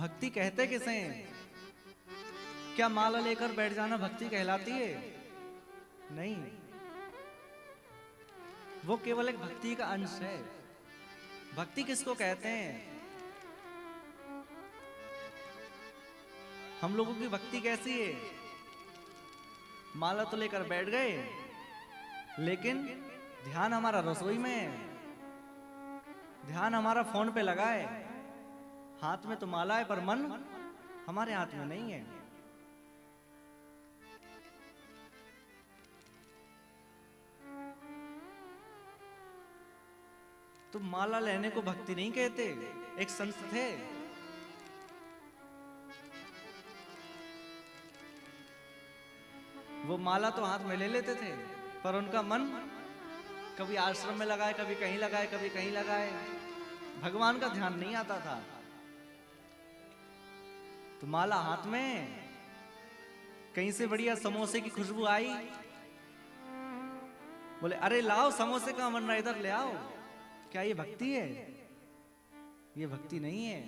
भक्ति कहते किसे हैं? क्या माला लेकर बैठ जाना भक्ति कहलाती है? नहीं, वो केवल एक भक्ति का अंश है। भक्ति किसको कहते हैं? हम लोगों की भक्ति कैसी है? माला तो लेकर बैठ गए, लेकिन ध्यान हमारा रसोई में है, ध्यान हमारा फोन पे लगा है। हाथ में तो माला है पर मन हमारे हाथ में नहीं है। तो माला लेने को भक्ति नहीं कहते। एक संत थे, वो माला तो हाथ में ले लेते थे, पर उनका मन कभी आश्रम में लगाए, कभी कहीं लगाए, कभी कहीं लगाए, भगवान का ध्यान नहीं आता था। तो माला हाथ में, कहीं से बढ़िया समोसे की खुशबू आई, बोले अरे लाओ समोसे का मन रहा, इधर ले आओ। क्या ये भक्ति है? ये भक्ति नहीं है।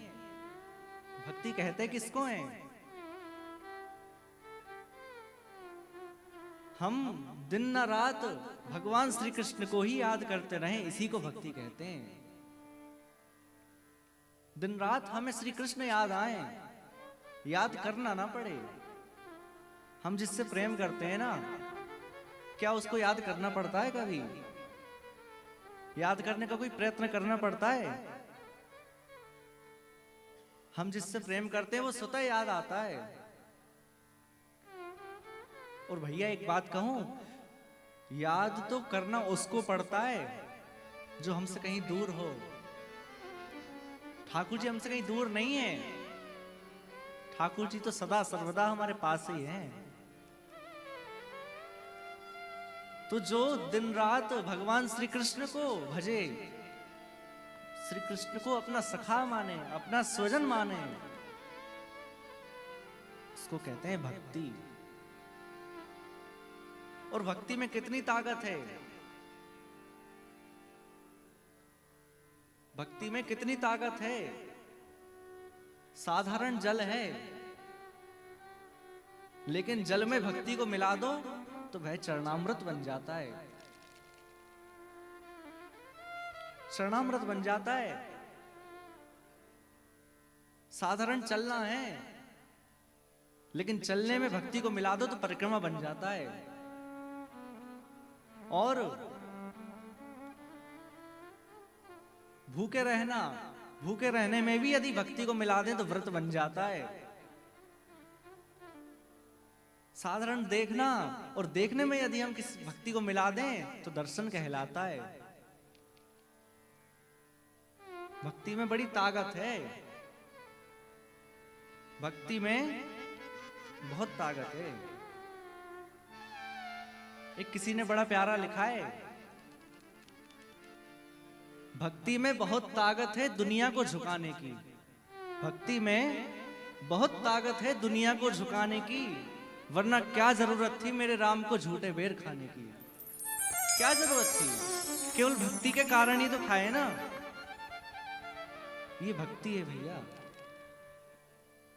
भक्ति कहते किसको है? हम दिन न रात भगवान श्री कृष्ण को ही याद करते रहें, इसी को भक्ति कहते हैं। दिन रात हमें श्री कृष्ण याद आए, याद करना ना पड़े। हम जिससे प्रेम करते हैं ना, क्या उसको याद करना पड़ता है? कभी याद करने का कोई प्रयत्न करना पड़ता है? हम जिससे प्रेम करते हैं वो स्वतः याद आता है। और भैया एक बात कहूं, याद तो करना उसको पड़ता है जो हमसे कहीं दूर हो। ठाकुर जी हमसे कहीं दूर नहीं है, ठाकुर जी तो सदा सर्वदा हमारे पास ही हैं। तो जो दिन रात भगवान श्री कृष्ण को भजे, श्री कृष्ण को अपना सखा माने, अपना स्वजन माने, उसको कहते हैं भक्ति। और भक्ति में कितनी ताकत है? भक्ति में कितनी ताकत है? साधारण जल है, लेकिन जल में भक्ति को मिला दो तो वह चरणामृत बन जाता है। चरणामृत बन जाता है। साधारण चलना है, लेकिन चलने में भक्ति को मिला दो तो परिक्रमा बन जाता है। और भूखे रहना, भूखे रहने में भी यदि भक्ति को मिला दें तो व्रत बन जाता है। साधारण देखना और देखने में यदि हम किसी भक्ति को मिला दें तो दर्शन कहलाता है। भक्ति में बड़ी ताकत है, भक्ति में बहुत ताकत है। एक किसी ने बड़ा प्यारा लिखा है, भक्ति में बहुत ताकत है दुनिया को झुकाने की। भक्ति में बहुत ताकत है दुनिया को झुकाने की, वरना क्या जरूरत थी मेरे राम को झूठे बेर खाने की। क्या जरूरत थी? केवल भक्ति के कारण ही तो खाए ना। ये भक्ति है भैया।